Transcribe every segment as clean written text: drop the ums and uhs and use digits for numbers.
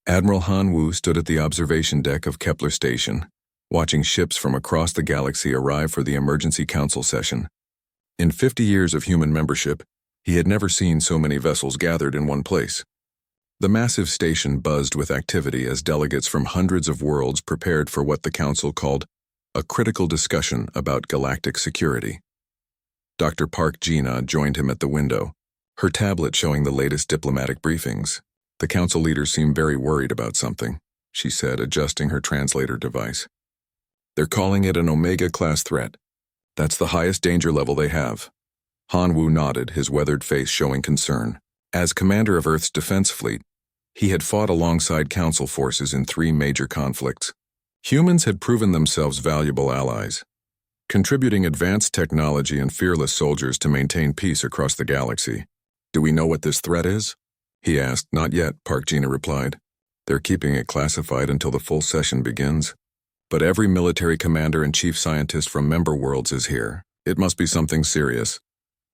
Admiral Han Wu stood at the observation deck of Kepler Station, watching ships from across the galaxy arrive for the emergency council session. In 50 years of human membership, he had never seen so many vessels gathered in one place. The massive station buzzed with activity as delegates from hundreds of worlds prepared for what the council called a critical discussion about galactic security. Dr. Park Jina joined him at the window, her tablet showing the latest diplomatic briefings. The council leader seemed very worried about something, she said, adjusting her translator device. They're calling it an Omega-class threat. That's the highest danger level they have. Han Wu nodded, his weathered face showing concern. As commander of Earth's defense fleet, he had fought alongside council forces in 3 major conflicts. Humans had proven themselves valuable allies, contributing advanced technology and fearless soldiers to maintain peace across the galaxy. Do we know what this threat is? He asked. Not yet, Park Jina replied. They're keeping it classified until the full session begins. But every military commander and chief scientist from member worlds is here. It must be something serious.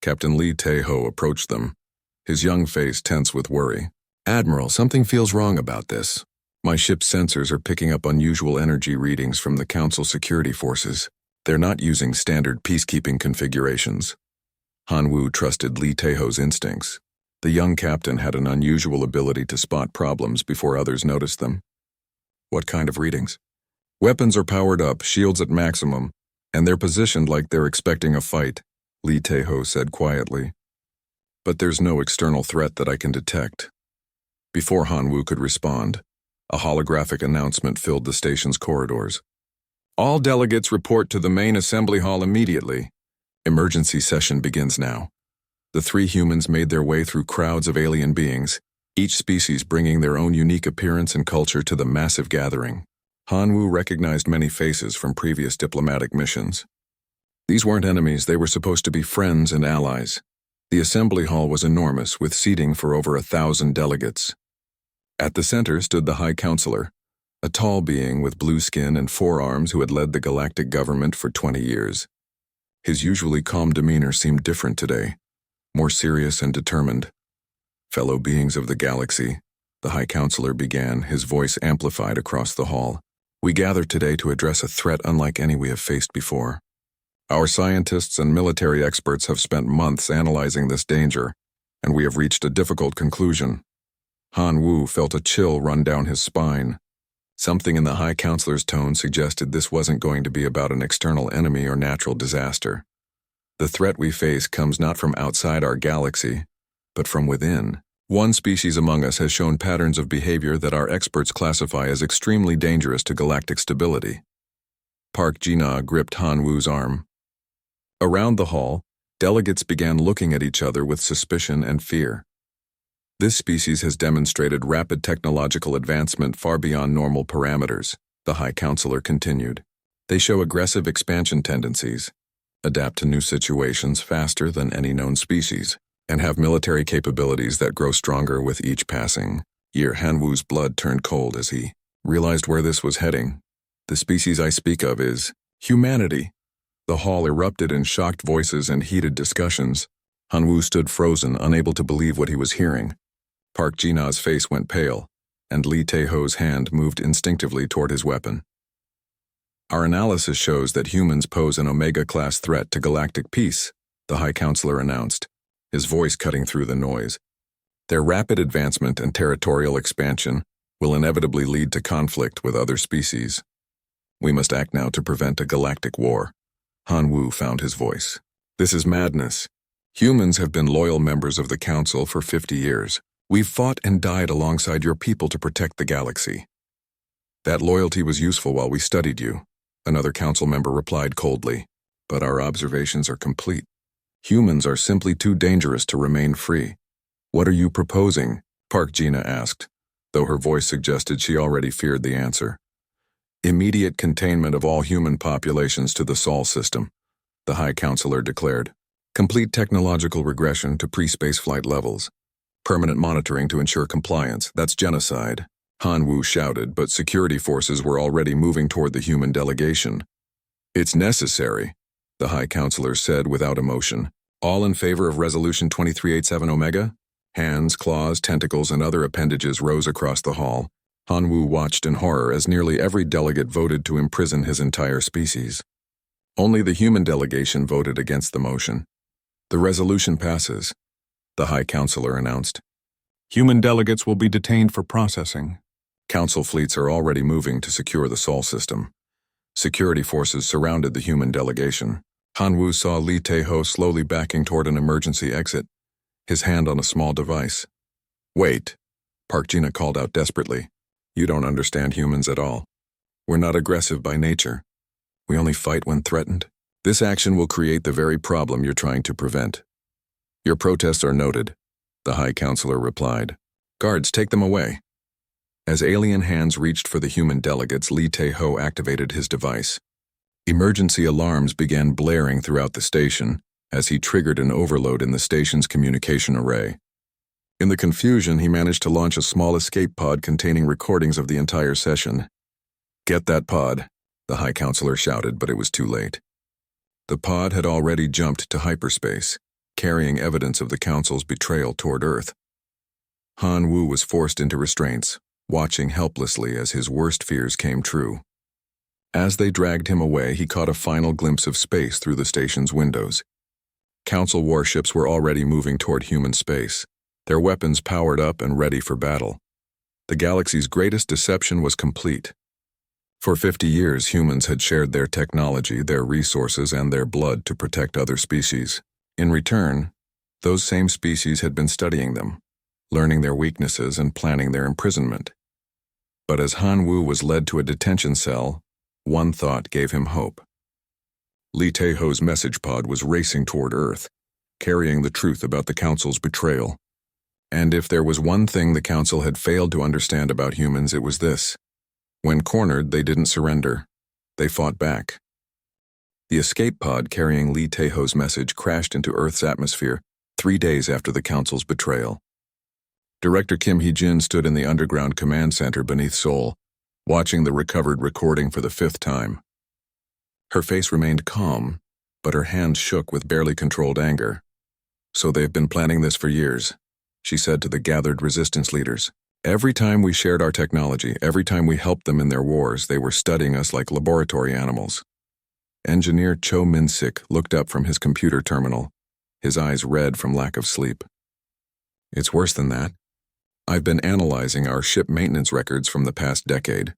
Captain Lee Tae-ho approached them, his young face tense with worry. Admiral, something feels wrong about this. My ship's sensors are picking up unusual energy readings from the Council security forces. They're not using standard peacekeeping configurations. Han Wu trusted Lee Tae-ho's instincts. The young captain had an unusual ability to spot problems before others noticed them. What kind of readings? Weapons are powered up, shields at maximum, and they're positioned like they're expecting a fight, Lee Tae-ho said quietly. But there's no external threat that I can detect. Before Han Wu could respond, a holographic announcement filled the station's corridors. All delegates report to the main assembly hall immediately. Emergency session begins now. The 3 humans made their way through crowds of alien beings, each species bringing their own unique appearance and culture to the massive gathering. Han Wu recognized many faces from previous diplomatic missions. These weren't enemies, they were supposed to be friends and allies. The assembly hall was enormous, with seating for over 1,000 delegates. At the center stood the High Counselor, a tall being with blue skin and 4 arms who had led the galactic government for 20 years. His usually calm demeanor seemed different today, more serious and determined. Fellow beings of the galaxy, the High Counselor began, his voice amplified across the hall. We gather today to address a threat unlike any we have faced before. Our scientists and military experts have spent months analyzing this danger, and we have reached a difficult conclusion. Han Wu felt a chill run down his spine. Something in the High Counselor's tone suggested this wasn't going to be about an external enemy or natural disaster. The threat we face comes not from outside our galaxy, but from within. One species among us has shown patterns of behavior that our experts classify as extremely dangerous to galactic stability. Park Jina gripped Han Wu's arm. Around the hall, delegates began looking at each other with suspicion and fear. This species has demonstrated rapid technological advancement far beyond normal parameters, the High Counselor continued. They show aggressive expansion tendencies, adapt to new situations faster than any known species, and have military capabilities that grow stronger with each passing year. Han Wu's blood turned cold as he realized where this was heading. The species I speak of is humanity. The hall erupted in shocked voices and heated discussions. Han Wu stood frozen, unable to believe what he was hearing. Park Jina's face went pale, and Lee Tae-ho's hand moved instinctively toward his weapon. Our analysis shows that humans pose an Omega-class threat to galactic peace, the High Counselor announced, his voice cutting through the noise. Their rapid advancement and territorial expansion will inevitably lead to conflict with other species. We must act now to prevent a galactic war. Han Wu found his voice. This is madness. Humans have been loyal members of the Council for 50 years. We've fought and died alongside your people to protect the galaxy. That loyalty was useful while we studied you, another council member replied coldly. But our observations are complete. Humans are simply too dangerous to remain free. What are you proposing? Park Jina asked, though her voice suggested she already feared the answer. Immediate containment of all human populations to the Sol system, the High Counselor declared. Complete technological regression to pre-space flight levels. Permanent monitoring to ensure compliance. That's genocide, Han Wu shouted, but security forces were already moving toward the human delegation. It's necessary, the High Counselor said without emotion. All in favor of Resolution 2387 Omega? Hands, claws, tentacles, and other appendages rose across the hall, Hanwoo watched in horror as nearly every delegate voted to imprison his entire species. Only the human delegation voted against the motion. The resolution passes, the High Counselor announced. Human delegates will be detained for processing. Council fleets are already moving to secure the Sol system. Security forces surrounded the human delegation. Hanwoo saw Lee Tae-ho slowly backing toward an emergency exit, his hand on a small device. Wait, Park Jina called out desperately. You don't understand humans at all. We're not aggressive by nature. We only fight when threatened. This action will create the very problem you're trying to prevent. Your protests are noted, the High Counselor replied. Guards, take them away. As alien hands reached for the human delegates, Lee Tae-ho activated his device. Emergency alarms began blaring throughout the station as he triggered an overload in the station's communication array. In the confusion, he managed to launch a small escape pod containing recordings of the entire session. Get that pod, the High Counselor shouted, but it was too late. The pod had already jumped to hyperspace, carrying evidence of the Council's betrayal toward Earth. Hanwoo was forced into restraints, watching helplessly as his worst fears came true. As they dragged him away, he caught a final glimpse of space through the station's windows. Council warships were already moving toward human space, their weapons powered up and ready for battle. The galaxy's greatest deception was complete. For 50 years, humans had shared their technology, their resources, and their blood to protect other species. In return, those same species had been studying them, learning their weaknesses and planning their imprisonment. But as Hanwoo was led to a detention cell, one thought gave him hope. Lee Tae-ho's message pod was racing toward Earth, carrying the truth about the Council's betrayal. And if there was one thing the Council had failed to understand about humans, it was this. When cornered, they didn't surrender. They fought back. The escape pod carrying Lee Tae-ho's message crashed into Earth's atmosphere 3 days after the Council's betrayal. Director Kim Hee-jin stood in the underground command center beneath Seoul, watching the recovered recording for the 5th time. Her face remained calm, but her hands shook with barely controlled anger. So they've been planning this for years, she said to the gathered resistance leaders. Every time we shared our technology, every time we helped them in their wars, they were studying us like laboratory animals. Engineer Cho Min-sik looked up from his computer terminal, his eyes red from lack of sleep. It's worse than that. I've been analyzing our ship maintenance records from the past decade.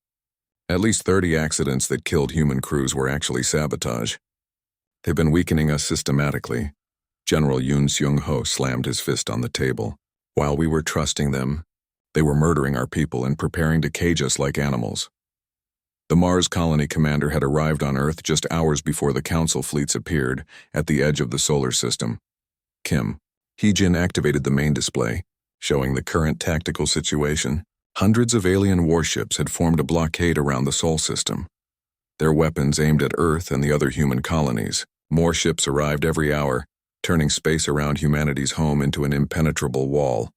At least 30 accidents that killed human crews were actually sabotage. They've been weakening us systematically. General Yoon Seung-ho slammed his fist on the table. While we were trusting them, they were murdering our people and preparing to cage us like animals. The Mars colony commander had arrived on Earth just hours before the Council fleets appeared at the edge of the solar system. Kim Hee-jin activated the main display, showing the current tactical situation. Hundreds of alien warships had formed a blockade around the Sol system, their weapons aimed at Earth and the other human colonies. More ships arrived every hour, turning space around humanity's home into an impenetrable wall.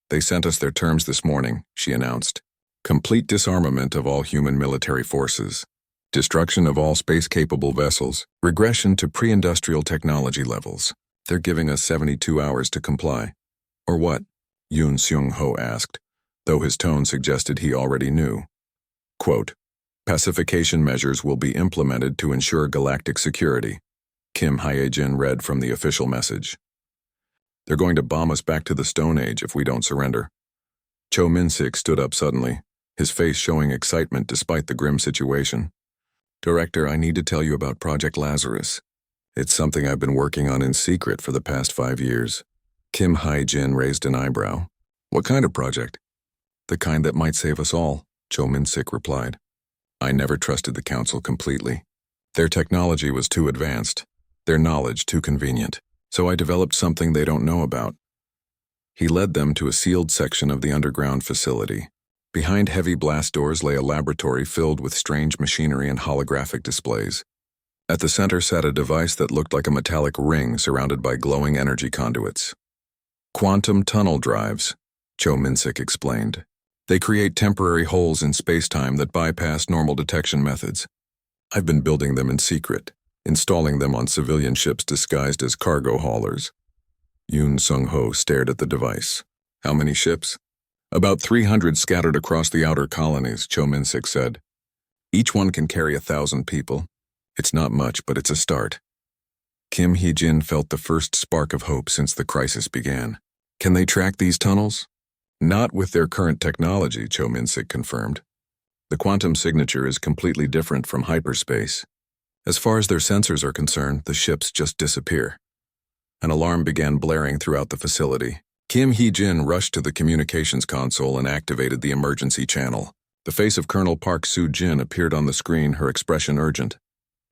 They sent us their terms this morning, she announced. Complete disarmament of all human military forces, destruction of all space-capable vessels, regression to pre-industrial technology levels. They're giving us 72 hours to comply. Or what? Yoon Seung-ho asked, though his tone suggested he already knew. Quote, pacification measures will be implemented to ensure galactic security, Kim Hye-jin read from the official message. They're going to bomb us back to the Stone Age if we don't surrender. Cho Min-sik stood up suddenly, his face showing excitement despite the grim situation. Director, I need to tell you about Project Lazarus. It's something I've been working on in secret for the past 5 years. Kim Hye-jin raised an eyebrow. What kind of project? The kind that might save us all, Cho Min-sik replied. I never trusted the Council completely. Their technology was too advanced, their knowledge too convenient, so I developed something they don't know about. He led them to a sealed section of the underground facility. Behind heavy blast doors lay a laboratory filled with strange machinery and holographic displays. At the center sat a device that looked like a metallic ring surrounded by glowing energy conduits. Quantum tunnel drives, Cho Min-sik explained. They create temporary holes in space-time that bypass normal detection methods. I've been building them in secret, installing them on civilian ships disguised as cargo haulers. Yoon Seung-ho stared at the device. How many ships? About 300 scattered across the outer colonies, Cho Min-sik said. Each one can carry 1,000 people. It's not much, but it's a start. Kim Hee-jin felt the first spark of hope since the crisis began. Can they track these tunnels? Not with their current technology, Cho Min-sik confirmed. The quantum signature is completely different from hyperspace. As far as their sensors are concerned, the ships just disappear. An alarm began blaring throughout the facility. Kim Hee-jin rushed to the communications console and activated the emergency channel. The face of Colonel Park Soo-jin appeared on the screen, her expression urgent.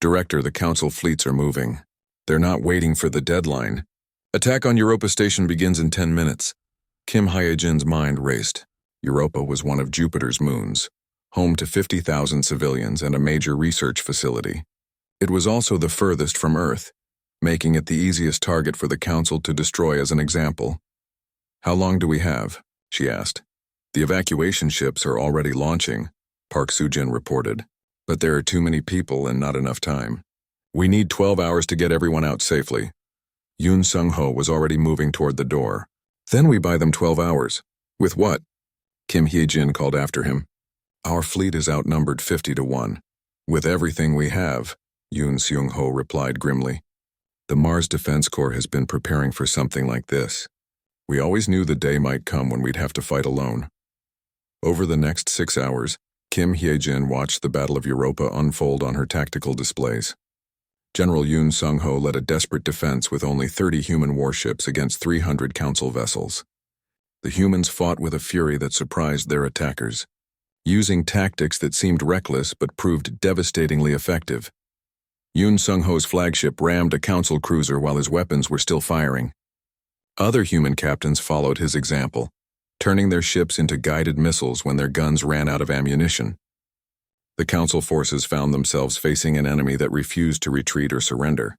Director, the Council fleets are moving. They're not waiting for the deadline. Attack on Europa Station begins in 10 minutes. Kim Hye-jin's mind raced. Europa was one of Jupiter's moons, home to 50,000 civilians and a major research facility. It was also the furthest from Earth, making it the easiest target for the Council to destroy as an example. How long do we have? She asked. The evacuation ships are already launching, Park Soo-jin reported. But there are too many people and not enough time. We need 12 hours to get everyone out safely. Yoon Sung-ho was already moving toward the door. Then we buy them 12 hours. With what? Kim Hye-jin called after him. Our fleet is outnumbered 50-1. With everything we have, Yoon Sung-ho replied grimly. The Mars Defense Corps has been preparing for something like this. We always knew the day might come when we'd have to fight alone. Over the next 6 hours, Kim Hye-jin watched the Battle of Europa unfold on her tactical displays. General Yoon Sung-ho led a desperate defense with only 30 human warships against 300 Council vessels. The humans fought with a fury that surprised their attackers, using tactics that seemed reckless but proved devastatingly effective. Yoon Sung-ho's flagship rammed a Council cruiser while his weapons were still firing. Other human captains followed his example, turning their ships into guided missiles when their guns ran out of ammunition. The Council forces found themselves facing an enemy that refused to retreat or surrender.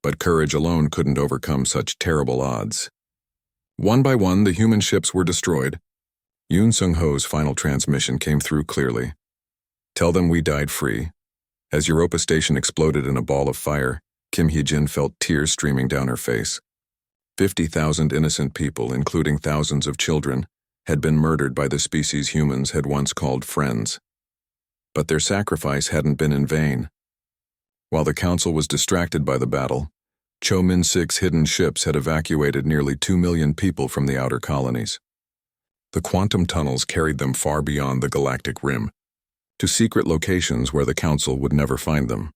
But courage alone couldn't overcome such terrible odds. One by one, the human ships were destroyed. Yoon Sung-ho's final transmission came through clearly. Tell them we died free. As Europa Station exploded in a ball of fire, Kim Hye-jin felt tears streaming down her face. 50,000 innocent people, including thousands of children, had been murdered by the species humans had once called friends. But their sacrifice hadn't been in vain. While the Council was distracted by the battle, Cho Min-sik's hidden ships had evacuated nearly 2 million people from the outer colonies. The quantum tunnels carried them far beyond the galactic rim, to secret locations where the Council would never find them.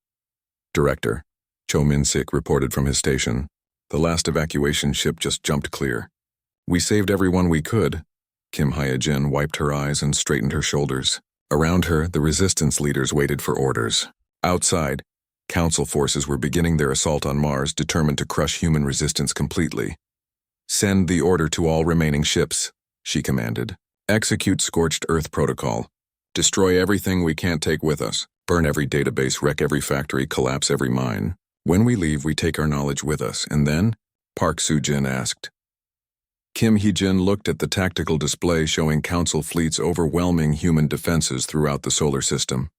Director, Cho Min-sik reported from his station. The last evacuation ship just jumped clear. We saved everyone we could. Kim Hye-jin wiped her eyes and straightened her shoulders. Around her, the resistance leaders waited for orders. Outside, Council forces were beginning their assault on Mars, determined to crush human resistance completely. Send the order to all remaining ships, she commanded. Execute Scorched Earth Protocol. Destroy everything we can't take with us. Burn every database, wreck every factory, collapse every mine. When we leave, we take our knowledge with us, and then? Park Soo-jin asked. Kim Hye-jin looked at the tactical display showing Council fleets overwhelming human defenses throughout the solar system.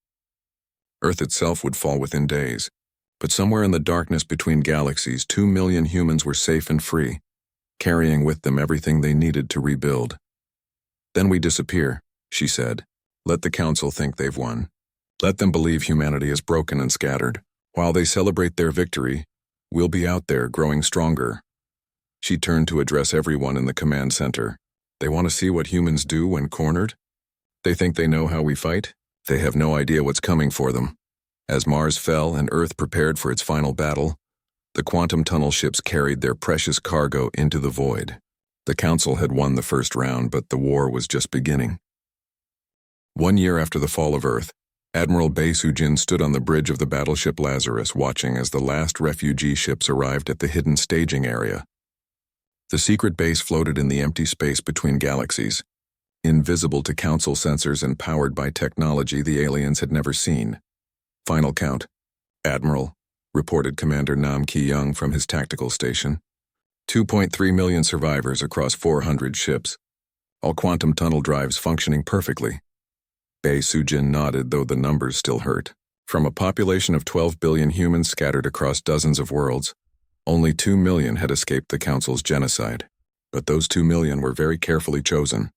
Earth itself would fall within days, but somewhere in the darkness between galaxies, 2 million humans were safe and free, carrying with them everything they needed to rebuild. Then we disappear, she said. Let the Council think they've won. Let them believe humanity is broken and scattered. While they celebrate their victory, we'll be out there growing stronger. She turned to address everyone in the command center. They want to see what humans do when cornered? They think they know how we fight? They have no idea what's coming for them. As Mars fell and Earth prepared for its final battle, the quantum tunnel ships carried their precious cargo into the void. The Council had won the first round, but the war was just beginning. 1 year after the fall of Earth, Admiral Bae Soo-jin stood on the bridge of the battleship Lazarus, watching as the last refugee ships arrived at the hidden staging area. The secret base floated in the empty space between galaxies, invisible to Council sensors and powered by technology the aliens had never seen. Final count. Admiral, reported Commander Nam Ki-young from his tactical station. 2.3 million survivors across 400 ships. All quantum tunnel drives functioning perfectly. Bae Soo-jin nodded, though the numbers still hurt. From a population of 12 billion humans scattered across dozens of worlds, only 2 million had escaped the Council's genocide. But those 2 million were very carefully chosen.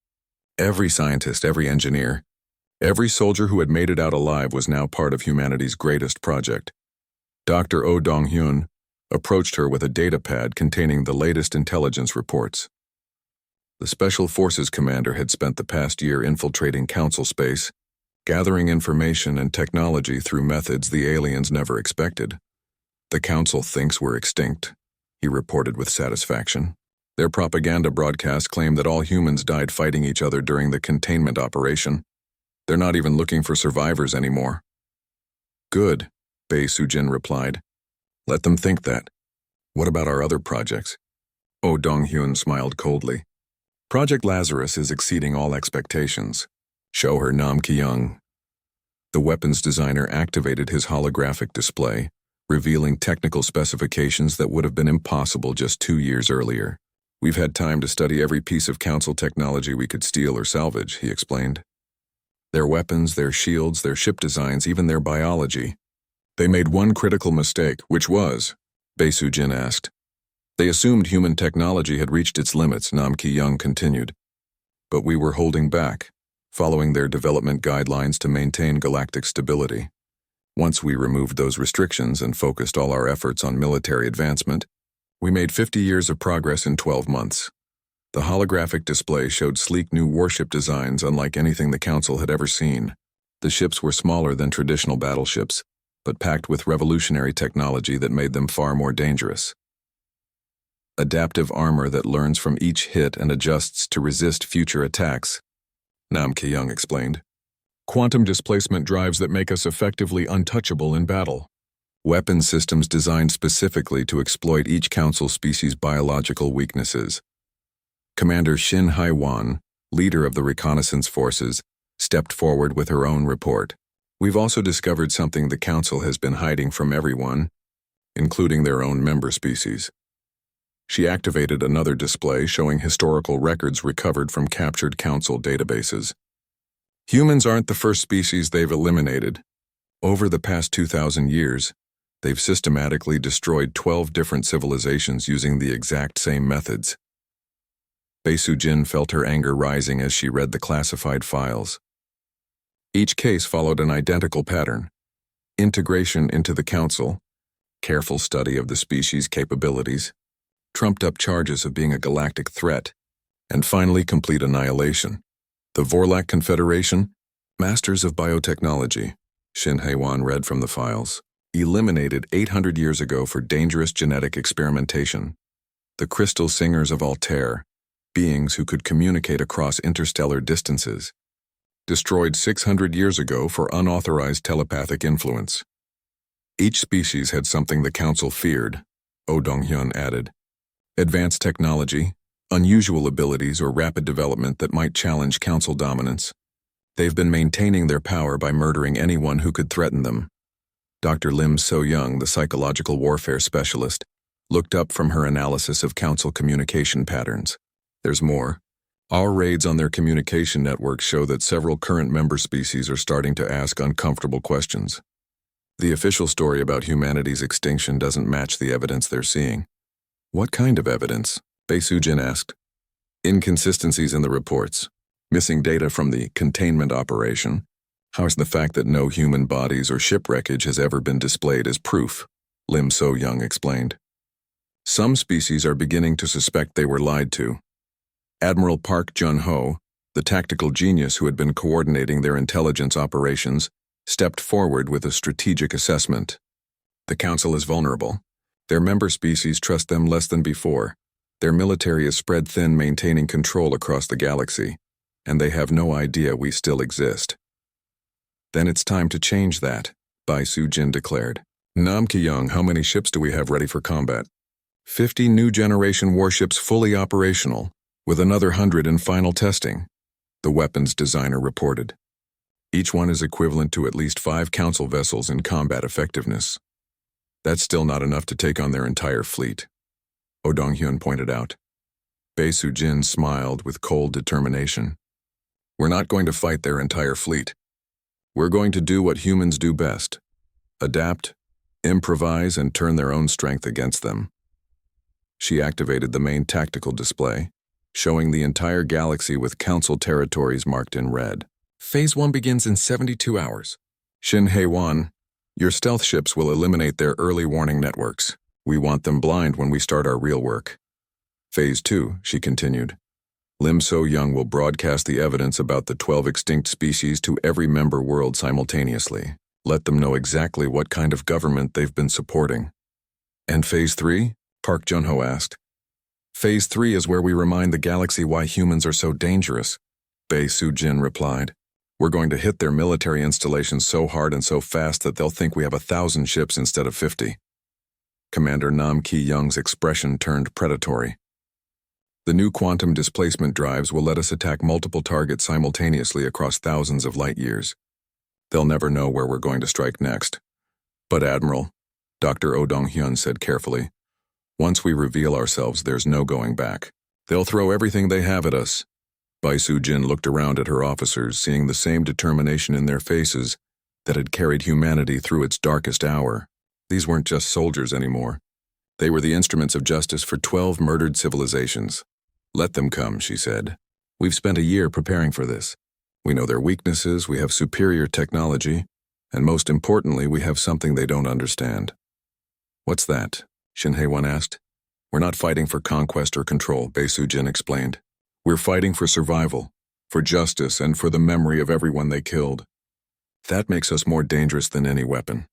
Every scientist, every engineer, every soldier who had made it out alive was now part of humanity's greatest project. Dr. Oh Dong-hyun approached her with a data pad containing the latest intelligence reports. The Special Forces commander had spent the past year infiltrating Council space, gathering information and technology through methods the aliens never expected. The Council thinks we're extinct, he reported with satisfaction. Their propaganda broadcast claimed that all humans died fighting each other during the containment operation. They're not even looking for survivors anymore. Good, Bae Soo-jin replied. Let them think that. What about our other projects? Oh Dong-hyun smiled coldly. Project Lazarus is exceeding all expectations. Show her Nam Ki-young. The weapons designer activated his holographic display, revealing technical specifications that would have been impossible just 2 years earlier. We've had time to study every piece of Council technology we could steal or salvage, he explained. Their weapons, their shields, their ship designs, even their biology. They made one critical mistake, which was, Bae Soo-jin asked. They assumed human technology had reached its limits, Nam Ki-young continued. But we were holding back, following their development guidelines to maintain galactic stability. Once we removed those restrictions and focused all our efforts on military advancement, we made 50 years of progress in 12 months. The holographic display showed sleek new warship designs unlike anything the Council had ever seen. The ships were smaller than traditional battleships, but packed with revolutionary technology that made them far more dangerous. Adaptive armor that learns from each hit and adjusts to resist future attacks, Nam Ki-young explained. Quantum displacement drives that make us effectively untouchable in battle. Weapon systems designed specifically to exploit each Council species' biological weaknesses. Commander Shin Hai-wan, leader of the reconnaissance forces, stepped forward with her own report. We've also discovered something the Council has been hiding from everyone, including their own member species. She activated another display showing historical records recovered from captured Council databases. Humans aren't the first species they've eliminated. Over the past 2,000 years, they've systematically destroyed 12 different civilizations using the exact same methods. Bae Soo-jin felt her anger rising as she read the classified files. Each case followed an identical pattern: integration into the Council, careful study of the species' capabilities, trumped-up charges of being a galactic threat, and finally complete annihilation. The Vorlak Confederation, masters of biotechnology, Shin Hae-wan read from the files, eliminated 800 years ago for dangerous genetic experimentation. The Crystal Singers of Altair, beings who could communicate across interstellar distances, destroyed 600 years ago for unauthorized telepathic influence. Each species had something the Council feared, Oh Dong-hyun added. Advanced technology, unusual abilities, or rapid development that might challenge Council dominance. They've been maintaining their power by murdering anyone who could threaten them. Dr. Lim So-young, the psychological warfare specialist, looked up from her analysis of Council communication patterns. There's more. Our raids on their communication networks show that several current member species are starting to ask uncomfortable questions. The official story about humanity's extinction doesn't match the evidence they're seeing. What kind of evidence? Bae Soo-jin asked. Inconsistencies in the reports. Missing data from the containment operation. How's the fact that no human bodies or shipwreckage has ever been displayed as proof? Lim So-young explained. Some species are beginning to suspect they were lied to. Admiral Park Jun-ho, the tactical genius who had been coordinating their intelligence operations, stepped forward with a strategic assessment. The Council is vulnerable. Their member species trust them less than before. Their military is spread thin, maintaining control across the galaxy, and they have no idea we still exist. Then it's time to change that, Bae Soo-jin declared. Nam Ki-young, how many ships do we have ready for combat? 50 new generation warships fully operational, with another 100 in final testing, the weapons designer reported. Each one is equivalent to at least 5 Council vessels in combat effectiveness. That's still not enough to take on their entire fleet, Oh Dong-hyun pointed out. Bae Soo-jin smiled with cold determination. We're not going to fight their entire fleet. We're going to do what humans do best: adapt, improvise, and turn their own strength against them. She activated the main tactical display, showing the entire galaxy with Council territories marked in red. Phase 1 begins in 72 hours. Shin Hei-wan, your stealth ships will eliminate their early warning networks. We want them blind when we start our real work. Phase 2, she continued. Lim So-young will broadcast the evidence about the 12 extinct species to every member world simultaneously. Let them know exactly what kind of government they've been supporting. And Phase 3? Park Jun-ho asked. Phase 3 is where we remind the galaxy why humans are so dangerous, Bae Soo-jin replied. We're going to hit their military installations so hard and so fast that they'll think we have 1,000 ships instead of 50. Commander Nam Ki-young's expression turned predatory. The new quantum displacement drives will let us attack multiple targets simultaneously across thousands of light years. They'll never know where we're going to strike next. But Admiral, Dr. Oh Dong-hyun said carefully, once we reveal ourselves, there's no going back. They'll throw everything they have at us. Bae Soo-jin looked around at her officers, seeing the same determination in their faces that had carried humanity through its darkest hour. These weren't just soldiers anymore. They were the instruments of justice for 12 murdered civilizations. Let them come, she said. We've spent a year preparing for this. We know their weaknesses, we have superior technology, and most importantly, we have something they don't understand. What's that? Shin Hei-wan asked. We're not fighting for conquest or control, Bae Soo-jin explained. We're fighting for survival, for justice, and for the memory of everyone they killed. That makes us more dangerous than any weapon.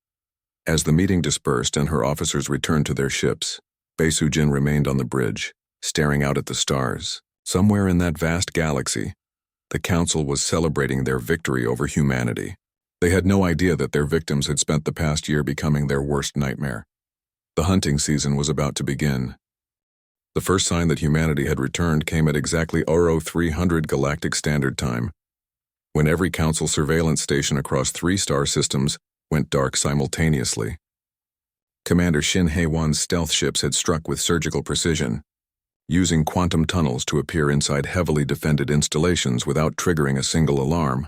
As the meeting dispersed and her officers returned to their ships, Bae Soo-jin remained on the bridge, staring out at the stars. Somewhere in that vast galaxy, the Council was celebrating their victory over humanity. They had no idea that their victims had spent the past year becoming their worst nightmare. The hunting season was about to begin. The first sign that humanity had returned came at exactly 0300 Galactic Standard Time, when every Council surveillance station across 3 star systems went dark simultaneously. Commander Shin Hei-wan's stealth ships had struck with surgical precision, using quantum tunnels to appear inside heavily defended installations without triggering a single alarm.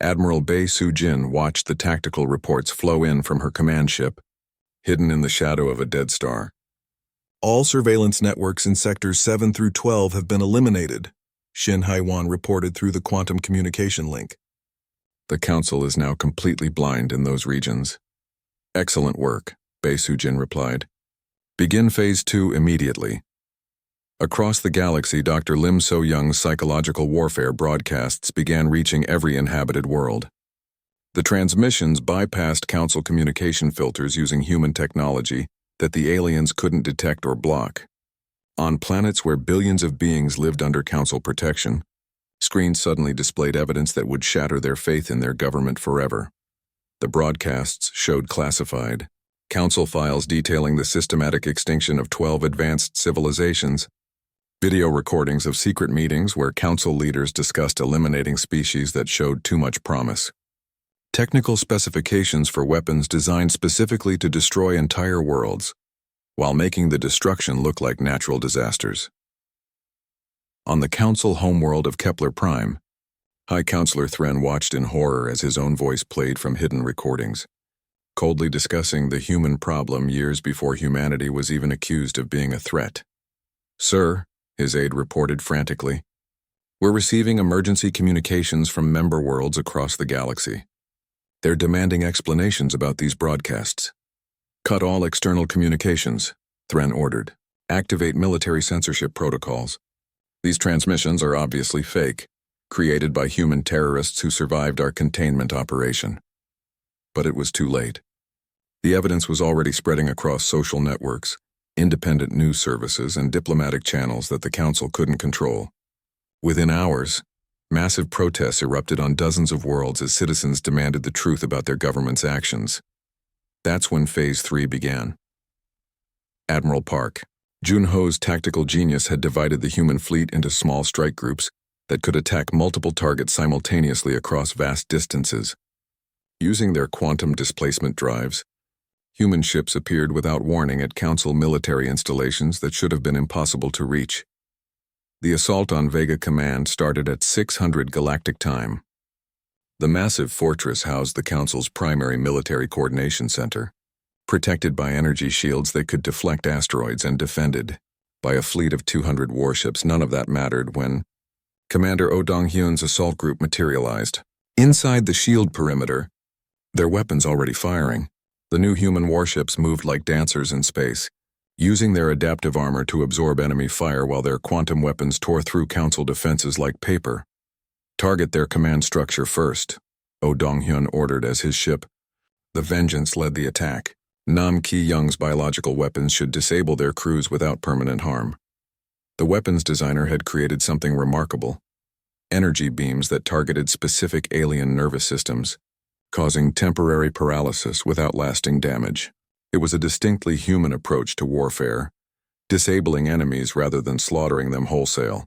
Admiral Bae Soo-jin watched the tactical reports flow in from her command ship, hidden in the shadow of a dead star. All surveillance networks in sectors 7 through 12 have been eliminated, Shin Hei-wan reported through the quantum communication link. The Council is now completely blind in those regions. Excellent work, Bae Soo-jin replied. Begin Phase 2 immediately. Across the galaxy, Dr. Lim So-young's psychological warfare broadcasts began reaching every inhabited world. The transmissions bypassed Council communication filters using human technology that the aliens couldn't detect or block. On planets where billions of beings lived under Council protection, screens suddenly displayed evidence that would shatter their faith in their government forever. The broadcasts showed classified Council files detailing the systematic extinction of 12 advanced civilizations, video recordings of secret meetings where Council leaders discussed eliminating species that showed too much promise, technical specifications for weapons designed specifically to destroy entire worlds, while making the destruction look like natural disasters. On the Council homeworld of Kepler Prime, High Counselor Thren watched in horror as his own voice played from hidden recordings, coldly discussing the human problem years before humanity was even accused of being a threat. Sir, his aide reported frantically, we're receiving emergency communications from member worlds across the galaxy. They're demanding explanations about these broadcasts. Cut all external communications, Thren ordered. Activate military censorship protocols. These transmissions are obviously fake, created by human terrorists who survived our containment operation. But it was too late. The evidence was already spreading across social networks, independent news services, and diplomatic channels that the Council couldn't control. Within hours, massive protests erupted on dozens of worlds as citizens demanded the truth about their government's actions. That's when Phase 3 began. Admiral Park, Jun-ho's tactical genius had divided the human fleet into small strike groups that could attack multiple targets simultaneously across vast distances. Using their quantum displacement drives, human ships appeared without warning at Council military installations that should have been impossible to reach. The assault on Vega Command started at 600 Galactic Time. The massive fortress housed the Council's primary military coordination center, protected by energy shields that could deflect asteroids and defended by a fleet of 200 warships. None of that mattered when Commander Oh Dong-hyun's assault group materialized. Inside the shield perimeter, their weapons already firing, the new human warships moved like dancers in space, using their adaptive armor to absorb enemy fire while their quantum weapons tore through Council defenses like paper. Target their command structure first, Oh Dong-hyun ordered as his ship, the Vengeance, led the attack. Nam Ki-young's biological weapons should disable their crews without permanent harm. The weapons designer had created something remarkable: energy beams that targeted specific alien nervous systems, causing temporary paralysis without lasting damage. It was a distinctly human approach to warfare, disabling enemies rather than slaughtering them wholesale.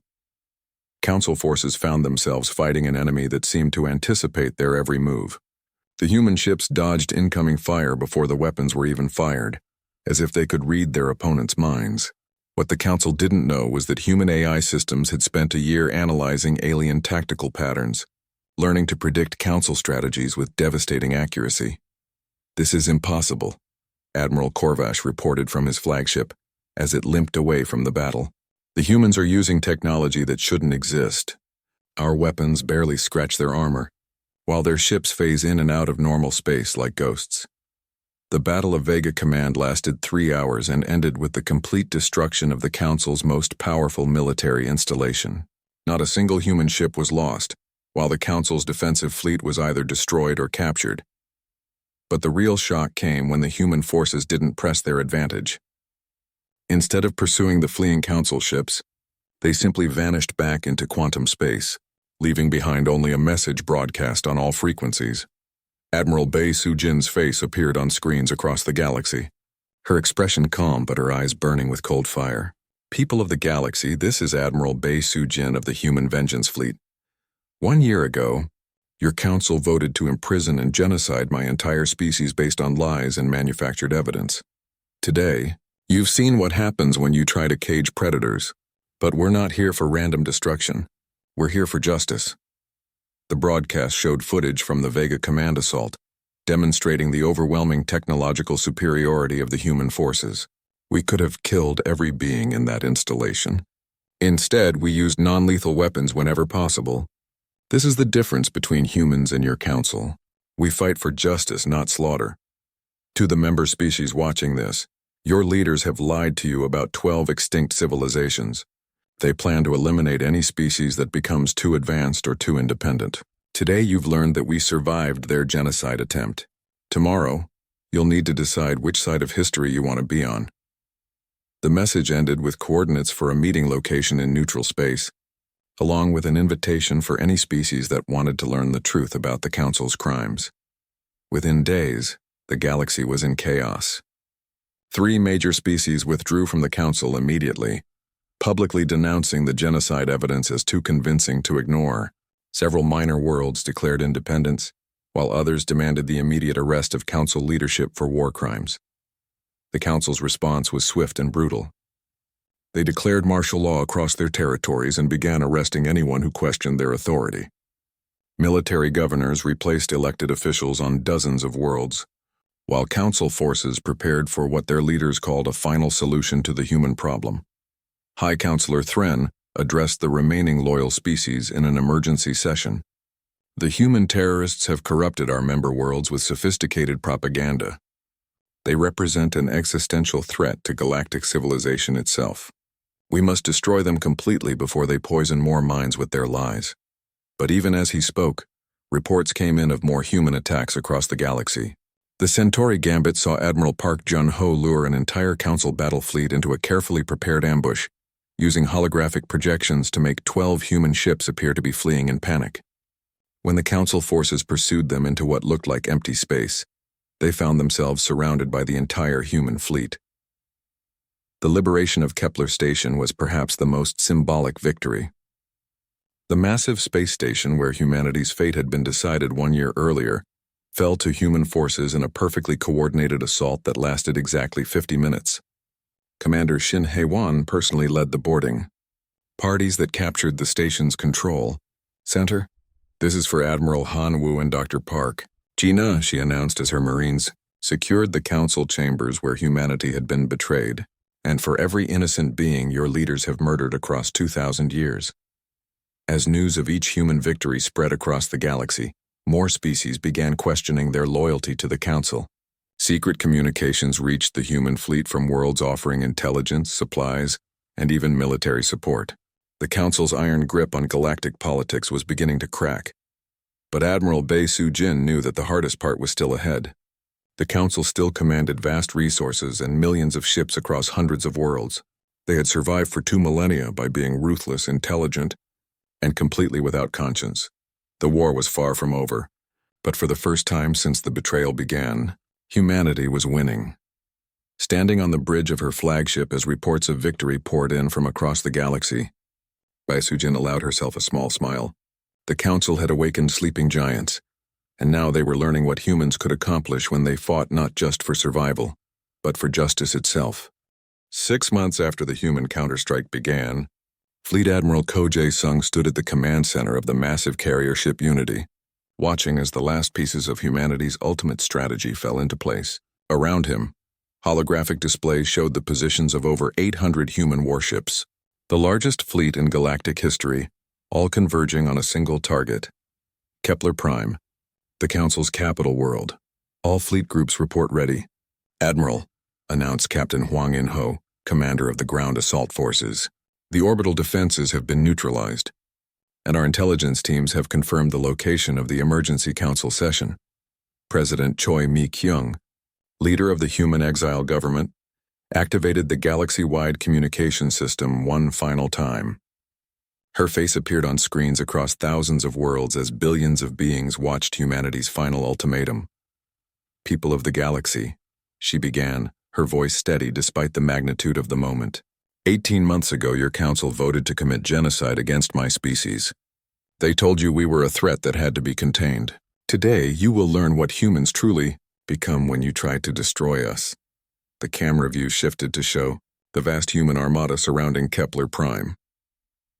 Council forces found themselves fighting an enemy that seemed to anticipate their every move. The human ships dodged incoming fire before the weapons were even fired, as if they could read their opponents' minds. What the Council didn't know was that human AI systems had spent a year analyzing alien tactical patterns, learning to predict Council strategies with devastating accuracy. "This is impossible," Admiral Korvash reported from his flagship as it limped away from the battle. "The humans are using technology that shouldn't exist. Our weapons barely scratch their armor, while their ships phase in and out of normal space like ghosts." The Battle of Vega Command lasted 3 hours and ended with the complete destruction of the Council's most powerful military installation. Not a single human ship was lost, while the Council's defensive fleet was either destroyed or captured. But the real shock came when the human forces didn't press their advantage. Instead of pursuing the fleeing Council ships, they simply vanished back into quantum space, leaving behind only a message broadcast on all frequencies. Admiral Bae Soo-jin's face appeared on screens across the galaxy, her expression calm but her eyes burning with cold fire. "People of the galaxy, this is Admiral Bae Soo-jin of the Human Vengeance Fleet. 1 year ago, your Council voted to imprison and genocide my entire species based on lies and manufactured evidence. Today, you've seen what happens when you try to cage predators, but we're not here for random destruction. We're here for justice." The broadcast showed footage from the Vega Command assault, demonstrating the overwhelming technological superiority of the human forces. "We could have killed every being in that installation. Instead, we used non-lethal weapons whenever possible. This is the difference between humans and your Council. We fight for justice, not slaughter. To the member species watching this, your leaders have lied to you about 12 extinct civilizations. They plan to eliminate any species that becomes too advanced or too independent. Today you've learned that we survived their genocide attempt. Tomorrow, you'll need to decide which side of history you want to be on." The message ended with coordinates for a meeting location in neutral space, along with an invitation for any species that wanted to learn the truth about the Council's crimes. Within days, the galaxy was in chaos. 3 major species withdrew from the Council immediately, publicly denouncing the genocide evidence as too convincing to ignore. Several minor worlds declared independence, while others demanded the immediate arrest of Council leadership for war crimes. The Council's response was swift and brutal. They declared martial law across their territories and began arresting anyone who questioned their authority. Military governors replaced elected officials on dozens of worlds, while Council forces prepared for what their leaders called a final solution to the human problem. High Counselor Thren addressed the remaining loyal species in an emergency session. "The human terrorists have corrupted our member worlds with sophisticated propaganda. They represent an existential threat to galactic civilization itself. We must destroy them completely before they poison more minds with their lies." But even as he spoke, reports came in of more human attacks across the galaxy. The Centauri Gambit saw Admiral Park Jun-ho lure an entire Council battle fleet into a carefully prepared ambush, using holographic projections to make 12 human ships appear to be fleeing in panic. When the Council forces pursued them into what looked like empty space, they found themselves surrounded by the entire human fleet. The liberation of Kepler Station was perhaps the most symbolic victory. The massive space station where humanity's fate had been decided 1 year earlier fell to human forces in a perfectly coordinated assault that lasted exactly 50 minutes. Commander Shin Hae-won personally led the boarding. Parties that captured the station's control center. "This is for Admiral Han Woo and Dr. Park. Gina," she announced as her Marines secured the Council chambers where humanity had been betrayed. and for every innocent being your leaders have murdered across 2,000 years. As news of each human victory spread across the galaxy, more species began questioning their loyalty to the Council. Secret communications reached the human fleet from worlds offering intelligence, supplies, and even military support. The Council's iron grip on galactic politics was beginning to crack. But Admiral Bei Su-jin knew that the hardest part was still ahead. The Council still commanded vast resources and millions of ships across hundreds of worlds. They had survived for 2 millennia by being ruthless, intelligent, and completely without conscience. The war was far from over, but for the first time since the betrayal began, humanity was winning. Standing on the bridge of her flagship as reports of victory poured in from across the galaxy, Bei Su-jin allowed herself a small smile. The Council had awakened sleeping giants, and now they were learning what humans could accomplish when they fought not just for survival, but for justice itself. 6 months after the human counterstrike began, Fleet Admiral Ko Jae-sung stood at the command center of the massive carrier ship Unity, watching as the last pieces of humanity's ultimate strategy fell into place. Around him, holographic displays showed the positions of over 800 human warships, the largest fleet in galactic history, all converging on a single target. Kepler Prime, the Council's capital world. All fleet groups report ready. Admiral, announced Captain Hwang In-ho, commander of the ground assault forces. The orbital defenses have been neutralized, and our intelligence teams have confirmed the location of the Emergency Council session. President Choi Mi-kyung, leader of the human exile government, activated the galaxy-wide communication system one final time. Her face appeared on screens across thousands of worlds as billions of beings watched humanity's final ultimatum. People of the galaxy, she began, her voice steady despite the magnitude of the moment. 18 months ago, your council voted to commit genocide against my species. They told you we were a threat that had to be contained. Today, you will learn what humans truly become when you try to destroy us. The camera view shifted to show the vast human armada surrounding Kepler Prime.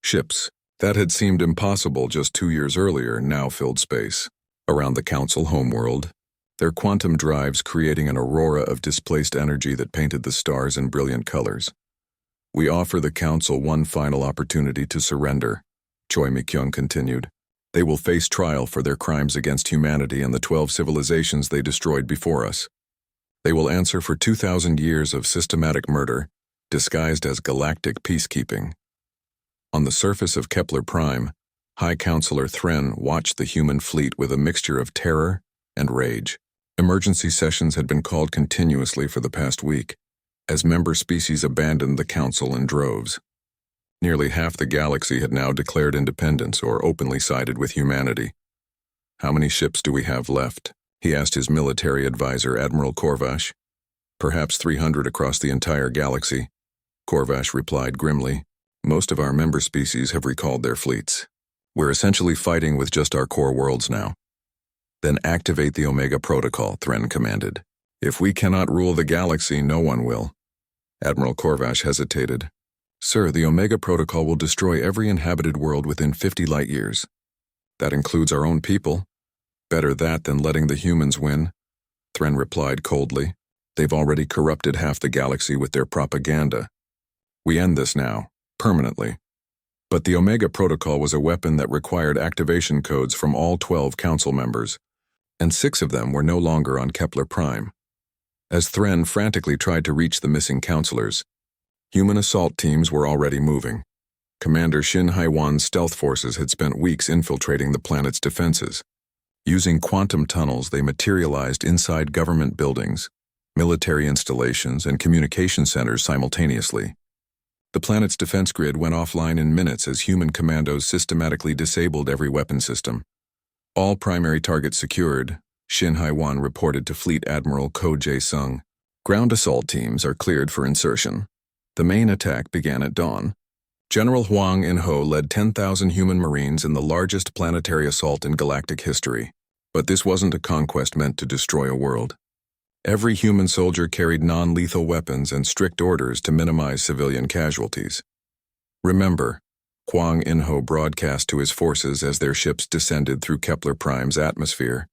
Ships that had seemed impossible just 2 years earlier now filled space. Around the council homeworld, their quantum drives creating an aurora of displaced energy that painted the stars in brilliant colors. We offer the Council one final opportunity to surrender, Choi Mi-kyung continued. They will face trial for their crimes against humanity and the 12 civilizations they destroyed before us. They will answer for 2,000 years of systematic murder, disguised as galactic peacekeeping. On the surface of Kepler Prime, High Counselor Thren watched the human fleet with a mixture of terror and rage. Emergency sessions had been called continuously for the past week, as member species abandoned the Council in droves. Nearly half the galaxy had now declared independence or openly sided with humanity. How many ships do we have left? He asked his military advisor, Admiral Korvash. Perhaps 300 across the entire galaxy. Korvash replied grimly. Most of our member species have recalled their fleets. We're essentially fighting with just our core worlds now. Then activate the Omega Protocol, Thren commanded. If we cannot rule the galaxy, no one will. Admiral Korvash hesitated. Sir, the Omega Protocol will destroy every inhabited world within 50 light years. That includes our own people. Better that than letting the humans win, Thren replied coldly. They've already corrupted half the galaxy with their propaganda. We end this now, permanently. But the Omega Protocol was a weapon that required activation codes from all 12 council members, and 6 of them were no longer on Kepler Prime. As Thren frantically tried to reach the missing counselors, human assault teams were already moving. Commander Shin Hai-wan's stealth forces had spent weeks infiltrating the planet's defenses. Using quantum tunnels, they materialized inside government buildings, military installations, and communication centers simultaneously. The planet's defense grid went offline in minutes as human commandos systematically disabled every weapon system. All primary targets secured, Shin Hai-wan reported to Fleet Admiral Ko Jae-sung. Ground assault teams are cleared for insertion. The main attack began at dawn. General Hwang In-ho led 10,000 human marines in the largest planetary assault in galactic history. But this wasn't a conquest meant to destroy a world. Every human soldier carried non-lethal weapons and strict orders to minimize civilian casualties. Remember, Hwang In-ho broadcast to his forces as their ships descended through Kepler Prime's atmosphere.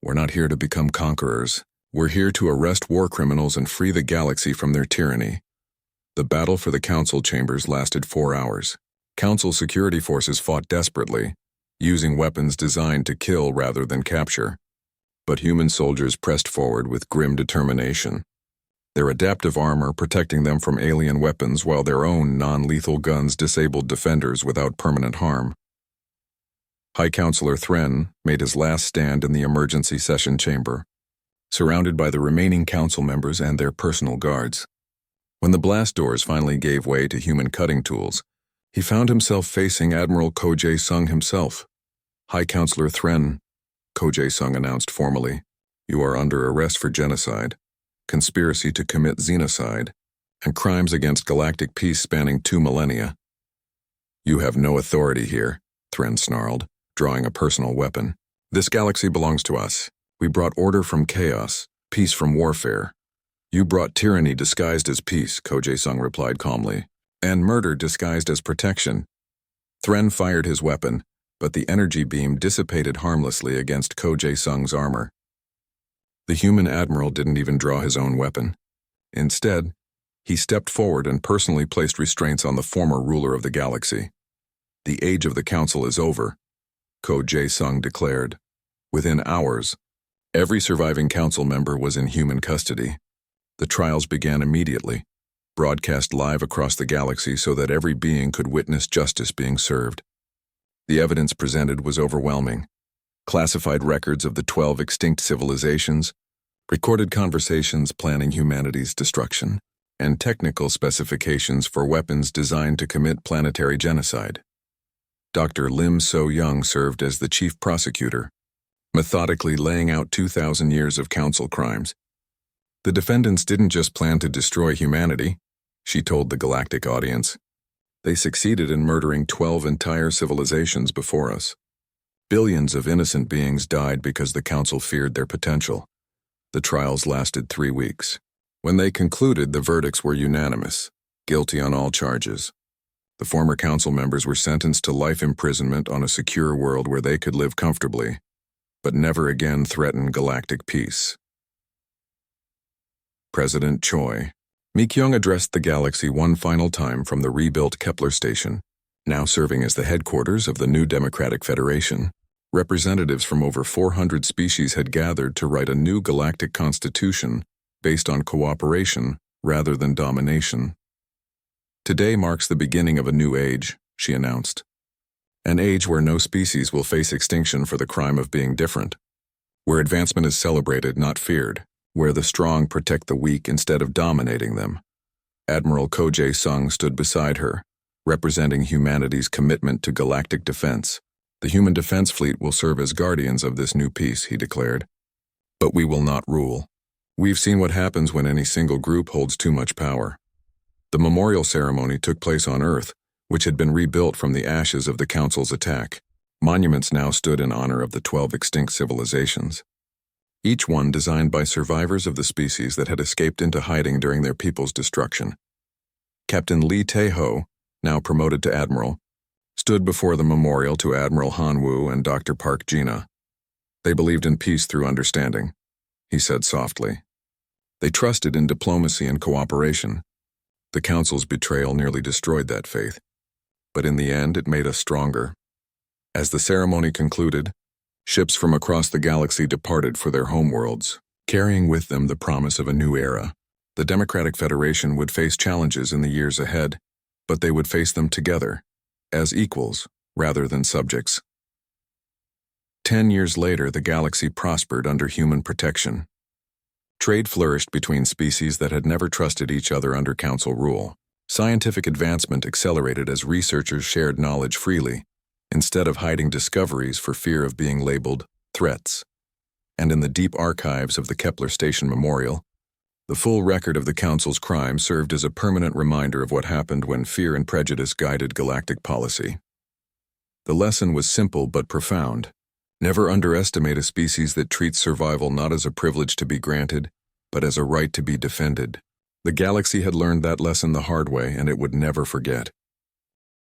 We're not here to become conquerors. We're here to arrest war criminals and free the galaxy from their tyranny. The battle for the council chambers lasted 4 hours. Council security forces fought desperately, using weapons designed to kill rather than capture. But human soldiers pressed forward with grim determination, their adaptive armor protecting them from alien weapons while their own non-lethal guns disabled defenders without permanent harm. High Counselor Thren made his last stand in the emergency session chamber, surrounded by the remaining council members and their personal guards. When the blast doors finally gave way to human cutting tools, he found himself facing Admiral Ko Jae-sung himself. High Counselor Thren, Ko Jae-sung announced formally, "You are under arrest for genocide, conspiracy to commit xenocide, and crimes against galactic peace spanning 2 millennia. You have no authority here," Thren snarled, drawing a personal weapon. "This galaxy belongs to us. We brought order from chaos, peace from warfare. You brought tyranny disguised as peace," Ko Jae-sung replied calmly, "and murder disguised as protection." Thren fired his weapon, but the energy beam dissipated harmlessly against Ko Jae-sung's armor. The human admiral didn't even draw his own weapon. Instead, he stepped forward and personally placed restraints on the former ruler of the galaxy. "The age of the council is over," Ko Jae-sung declared. Within hours, every surviving council member was in human custody. The trials began immediately, broadcast live across the galaxy so that every being could witness justice being served. The evidence presented was overwhelming. Classified records of the 12 extinct civilizations, recorded conversations planning humanity's destruction, and technical specifications for weapons designed to commit planetary genocide. Dr. Lim So-young served as the chief prosecutor, methodically laying out 2,000 years of council crimes. The defendants didn't just plan to destroy humanity, she told the galactic audience. They succeeded in murdering 12 entire civilizations before us. Billions of innocent beings died because the council feared their potential. The trials lasted 3 weeks. When they concluded, the verdicts were unanimous, guilty on all charges. The former council members were sentenced to life imprisonment on a secure world where they could live comfortably, but never again threaten galactic peace. President Choi. Mi-kyung addressed the galaxy one final time from the rebuilt Kepler station, now serving as the headquarters of the new Democratic Federation. Representatives from over 400 species had gathered to write a new galactic constitution based on cooperation rather than domination. "Today marks the beginning of a new age," she announced. "An age where no species will face extinction for the crime of being different. Where advancement is celebrated, not feared. Where the strong protect the weak instead of dominating them." Admiral Ko Jae-sung stood beside her, representing humanity's commitment to galactic defense. "The human defense fleet will serve as guardians of this new peace," he declared. "But we will not rule. We've seen what happens when any single group holds too much power." The memorial ceremony took place on Earth, which had been rebuilt from the ashes of the Council's attack. Monuments now stood in honor of the 12 extinct civilizations, each one designed by survivors of the species that had escaped into hiding during their people's destruction. Captain Lee Tae-ho, now promoted to Admiral, stood before the memorial to Admiral Han Woo and Dr. Park Jina. "They believed in peace through understanding," he said softly. "They trusted in diplomacy and cooperation. The Council's betrayal nearly destroyed that faith, but in the end it made us stronger." As the ceremony concluded, ships from across the galaxy departed for their homeworlds, carrying with them the promise of a new era. The Democratic Federation would face challenges in the years ahead, but they would face them together, as equals rather than subjects. 10 years later, the galaxy prospered under human protection. Trade flourished between species that had never trusted each other under Council rule. Scientific advancement accelerated as researchers shared knowledge freely, instead of hiding discoveries for fear of being labeled threats. And in the deep archives of the Kepler Station Memorial, the full record of the Council's crimes served as a permanent reminder of what happened when fear and prejudice guided galactic policy. The lesson was simple but profound. Never underestimate a species that treats survival not as a privilege to be granted, but as a right to be defended. The galaxy had learned that lesson the hard way, and it would never forget.